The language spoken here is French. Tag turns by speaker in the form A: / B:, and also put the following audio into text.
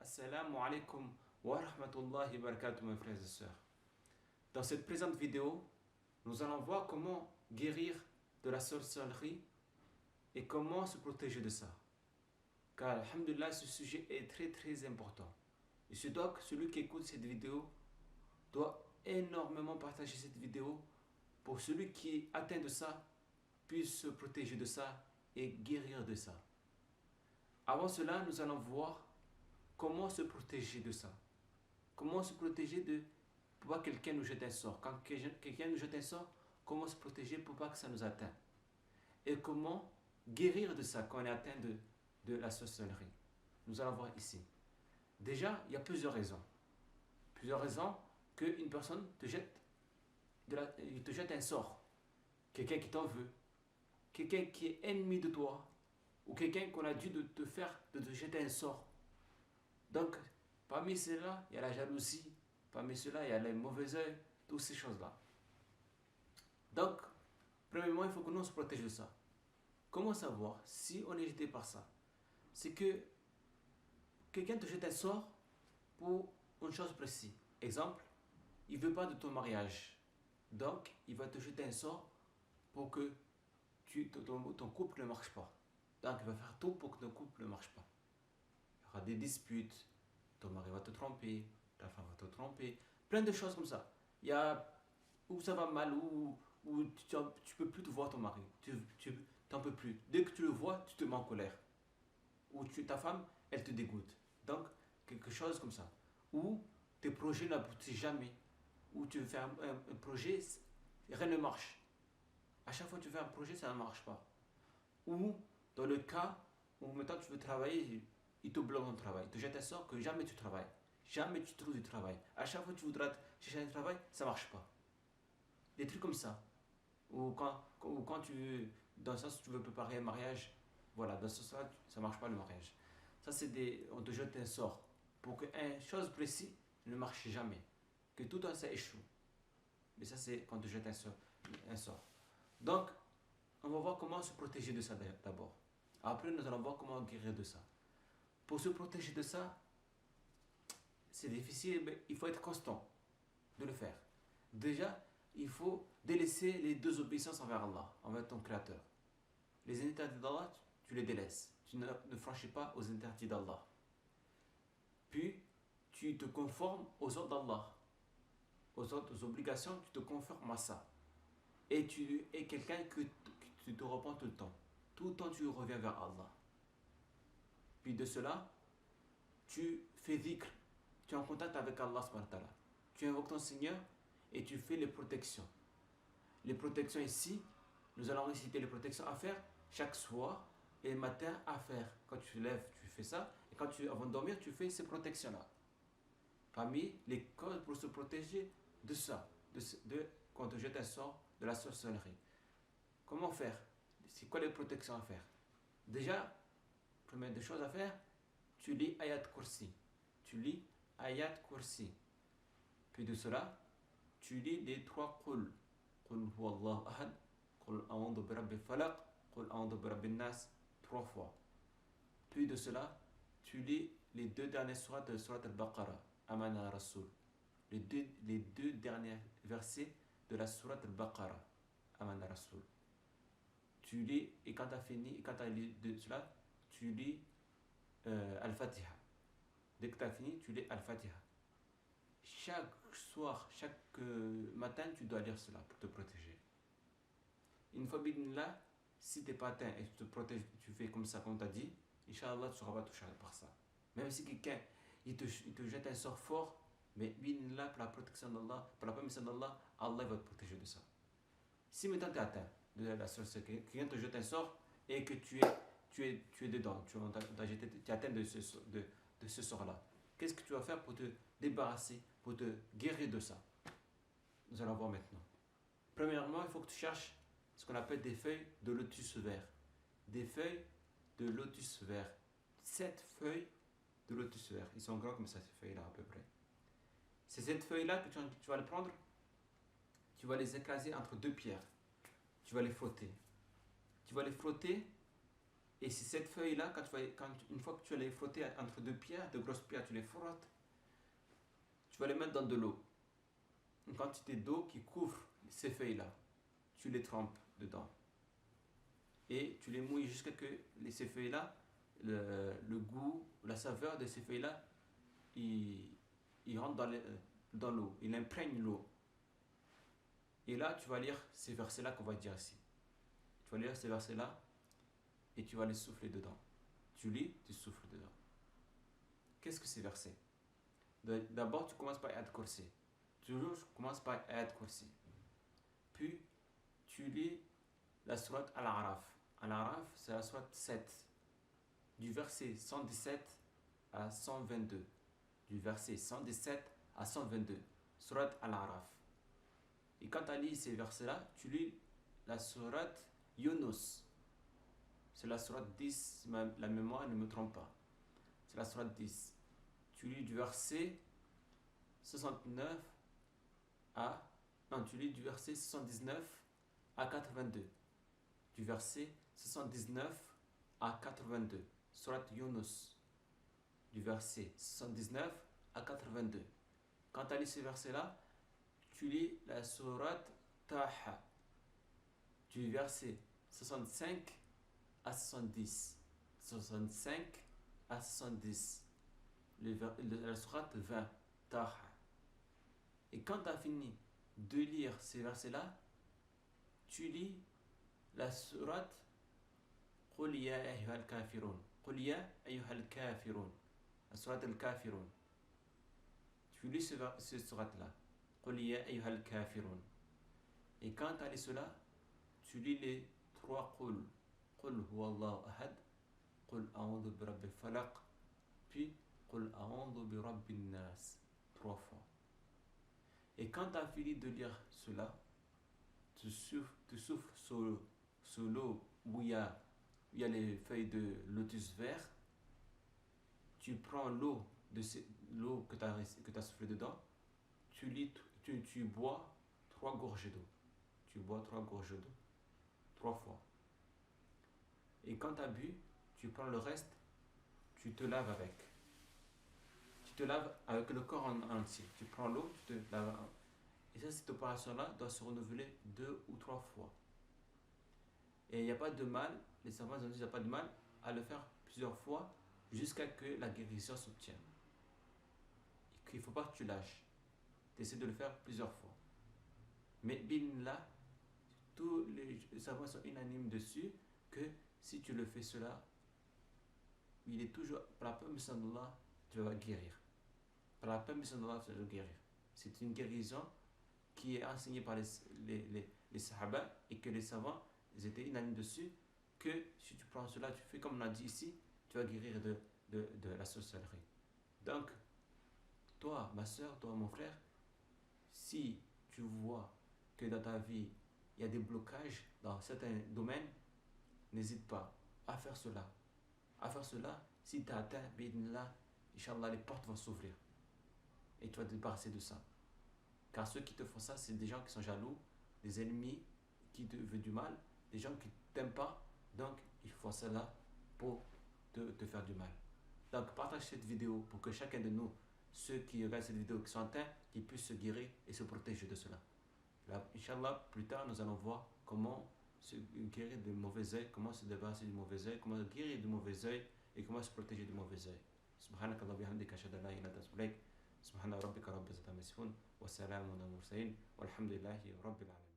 A: Assalamu alaikum wa rahmatullahi wa barakatuh mes frères et sœurs. Dans cette présente vidéo, nous allons voir comment guérir de la sorcellerie et comment se protéger de ça. Car, alhamdulillah, ce sujet est très important. Et donc, celui qui écoute cette vidéo doit énormément partager cette vidéo pour celui qui est atteint de ça puisse se protéger de ça et guérir de ça. Avant cela, nous allons voir comment se protéger de ça. Comment se protéger de pour pas que quelqu'un nous jette un sort. Quand quelqu'un nous jette un sort, comment se protéger pour pas que ça nous atteigne. Et comment guérir de ça quand on est atteint de la sorcellerie. Nous allons voir ici. Déjà, il y a plusieurs raisons. Plusieurs raisons qu'une personne te jette, il te jette un sort. Quelqu'un qui t'en veut. Quelqu'un qui est ennemi de toi. Ou quelqu'un qu'on a dû de te jeter un sort. Donc, parmi ceux-là, il y a la jalousie. Parmi ceux-là, il y a les mauvais œils. Toutes ces choses-là. Donc, premièrement, il faut que nous se protégions de ça. Comment savoir si on est jeté par ça? C'est que quelqu'un te jette un sort pour une chose précise. Exemple, il ne veut pas de ton mariage. Donc, il va te jeter un sort pour que ton couple ne marche pas. Donc, il va faire tout pour que ton couple ne marche pas. Il y aura des disputes, ton mari va te tromper, ta femme va te tromper, plein de choses comme ça. Il y a où ça va mal, où tu ne peux plus te voir ton mari, tu n'en peux plus. Dès que tu le vois, tu te mets en colère. Ou ta femme, elle te dégoûte. Donc, quelque chose comme ça. Ou tes projets n'aboutissent jamais. Ou tu fais un projet, rien ne marche. À chaque fois que tu fais un projet, ça ne marche pas. Ou dans le cas où maintenant tu veux travailler, il te bloque ton travail. Il te jette un sort que jamais tu travailles. Jamais tu trouves du travail. À chaque fois que tu voudras chercher un travail, ça ne marche pas. Des trucs comme ça. Ou quand dans le sens où tu veux préparer un mariage, voilà, dans ce sens-là, ça ne marche pas le mariage. Ça, on te jette un sort pour qu'une chose précise ne marche jamais. Que tout ça échoue. Mais ça, c'est quand on te jette un sort. Donc, on va voir comment se protéger de ça d'abord. Après, nous allons voir comment guérir de ça. Pour se protéger de ça, c'est difficile, mais il faut être constant de le faire. Déjà, il faut délaisser les deux obéissances envers Allah, envers ton Créateur. Les interdits d'Allah, tu les délaisses. Tu ne franchis pas aux interdits d'Allah. Puis, tu te conformes aux ordres d'Allah. Aux obligations, tu te conformes à ça. Et tu es quelqu'un que tu te repens tout le temps. Tout le temps, tu reviens vers Allah. Puis de cela, tu fais dhikr. Tu es en contact avec Allah subhanahu wa ta'ala. Tu invoques ton Seigneur et tu fais les protections. Les protections ici, nous allons réciter les protections à faire chaque soir et le matin à faire. Quand tu te lèves, tu fais ça. Et avant de dormir, tu fais ces protections-là. Parmi les causes pour se protéger de ça, quand on te jette un sort de la sorcellerie. Comment faire? C'est quoi les protections à faire? Déjà, première des choses à faire, tu lis Ayat Kursi. Tu lis Ayat Kursi. Puis de cela, tu lis les trois Qul. Qul huwallahu ahad, Qul a'udhu bi rabbil falaq, Qul a'udhu bi rabbin nas, 3 fois. Puis de cela, tu lis les 2 dernières sourates de Surat al-Baqarah, Amana Rasul. Les deux derniers versets de la Surat al-Baqarah, Amana Rasul. Tu lis, et quand tu as fini, et quand tu as lu de cela, tu lis Al-Fatiha. Dès que tu as fini, tu lis Al-Fatiha. Chaque soir, chaque matin, tu dois lire cela pour te protéger. Une fois là, si tu n'es pas atteint et tu te protèges, tu fais comme ça, comme tu as dit, Inch'Allah, tu ne seras pas touché par ça. Même si quelqu'un il te jette un sort fort, mais là, pour la protection d'Allah, pour la permission d'Allah, Allah va te protéger de ça. Si maintenant tu es atteint de la sorcellerie, quelqu'un te jette un sort et que tu es dedans, tu es atteint de ce sort-là, qu'est-ce que tu vas faire pour te débarrasser, pour te guérir de ça? Nous allons voir maintenant. Premièrement, il faut que tu cherches ce qu'on appelle des feuilles de lotus vert. Des feuilles de lotus vert. 7 feuilles de lotus vert. Ils sont grands comme ça, ces feuilles-là, à peu près. C'est cette feuille-là que tu vas les prendre. Tu vas les écraser entre 2 pierres. Tu vas les frotter. Tu vas les frotter Et c'est cette feuille-là, une fois que tu les frotter entre deux pierres, de grosses pierres, tu les frottes, tu vas les mettre dans de l'eau. Une quantité d'eau qui couvre ces feuilles-là. Tu les trempes dedans. Et tu les mouilles jusqu'à ce que ces feuilles-là, le goût, la saveur de ces feuilles-là, il rentre dans l'eau, il imprègne l'eau. Et là, tu vas lire ces versets-là qu'on va dire ici. Tu vas lire ces versets-là et tu vas les souffler dedans. Tu lis, tu souffles dedans. Qu'est-ce que ces versets? D'abord, tu commences par Ayat Kursi. Toujours, tu commences par Ayat Kursi. Puis, tu lis la sourate Al-Araf. Al-Araf, c'est la sourate 7, du verset 117 à 122. Du verset 117 à 122. Sourate Al-Araf. Et quand tu lis ces versets-là, tu lis la sourate Yunus. C'est la sourate 10, si la mémoire ne me trompe pas. C'est la sourate 10. Tu lis du verset 69 à... Non, tu lis du verset 79 à 82. Du verset 79 à 82. Sourate Yunus. Du verset 79 à 82. Quand tu lis ces versets-là, tu lis la sourate Taha. Du verset 65 à 70. 65 à 70. La sourate 20. Taha. Et quand tu as fini de lire ces versets-là, tu lis la sourate Qul ya ayyuhal kafirun. Qul ya ayyuhal kafirun. La sourate al-kafirun. Tu lis ce sourate-là. Qul ya ayyuhal kafirun. Et quand tu as lu cela, tu lis les 3 Qul. Qul huwallahu ahad. Qul a'udhu bi rabbil falaq. Puis Qul a'udhu bi rabbin nas. 3 fois. Et quand tu as fini de lire cela, tu souffles sous l'eau où il y a les feuilles de lotus vert. Tu prends l'eau que tu as soufflé dedans. Tu bois 3 gorgées d'eau. Tu bois 3 gorgées d'eau. 3 fois. Et quand tu as bu, tu prends le reste, tu te laves avec. Tu te laves avec le corps en entier. Tu prends l'eau, tu te laves. Et cette opération-là doit se renouveler 2 ou 3 fois. Et il n'y a pas de mal, les savants ont dit qu'il n'y a pas de mal à le faire plusieurs fois jusqu'à ce que la guérison s'obtienne. Il ne faut pas que tu lâches. Tu essaies de le faire plusieurs fois. Mais bin là, tous les savants sont unanimes dessus que si tu le fais cela, il est toujours, par la permission d'Allah, tu vas guérir. Par la permission d'Allah, tu vas guérir. C'est une guérison qui est enseignée par les sahaba et que les savants, ils étaient unanimes dessus que si tu prends cela, tu fais comme on a dit ici, tu vas guérir de la sorcellerie. Donc, toi, ma soeur, toi, mon frère, si tu vois que dans ta vie, il y a des blocages dans certains domaines, n'hésite pas à faire cela. À faire cela, si tu as atteint, là, Inch'Allah, les portes vont s'ouvrir. Et tu vas te débarrasser de ça. Car ceux qui te font ça, c'est des gens qui sont jaloux, des ennemis qui te veulent du mal, des gens qui ne t'aiment pas. Donc, ils font cela pour te faire du mal. Donc, partage cette vidéo pour que chacun de nous, ceux qui regardent cette vidéo, qui sont atteints, qu'ils puissent se guérir et se protéger de cela. Là, Inch'Allah, plus tard, nous allons voir comment se guérir du mauvais œil, comment se débarrasser du mauvais œil, comment guérir du mauvais œil et comment se protéger du mauvais œil. سبحانك اللهم وبحمدك أشهد أن لا إله إلا أنت أستغفرك سبحان ربك رب العزة عما يصفون وسلام على المرسلين والحمد لله رب العالمين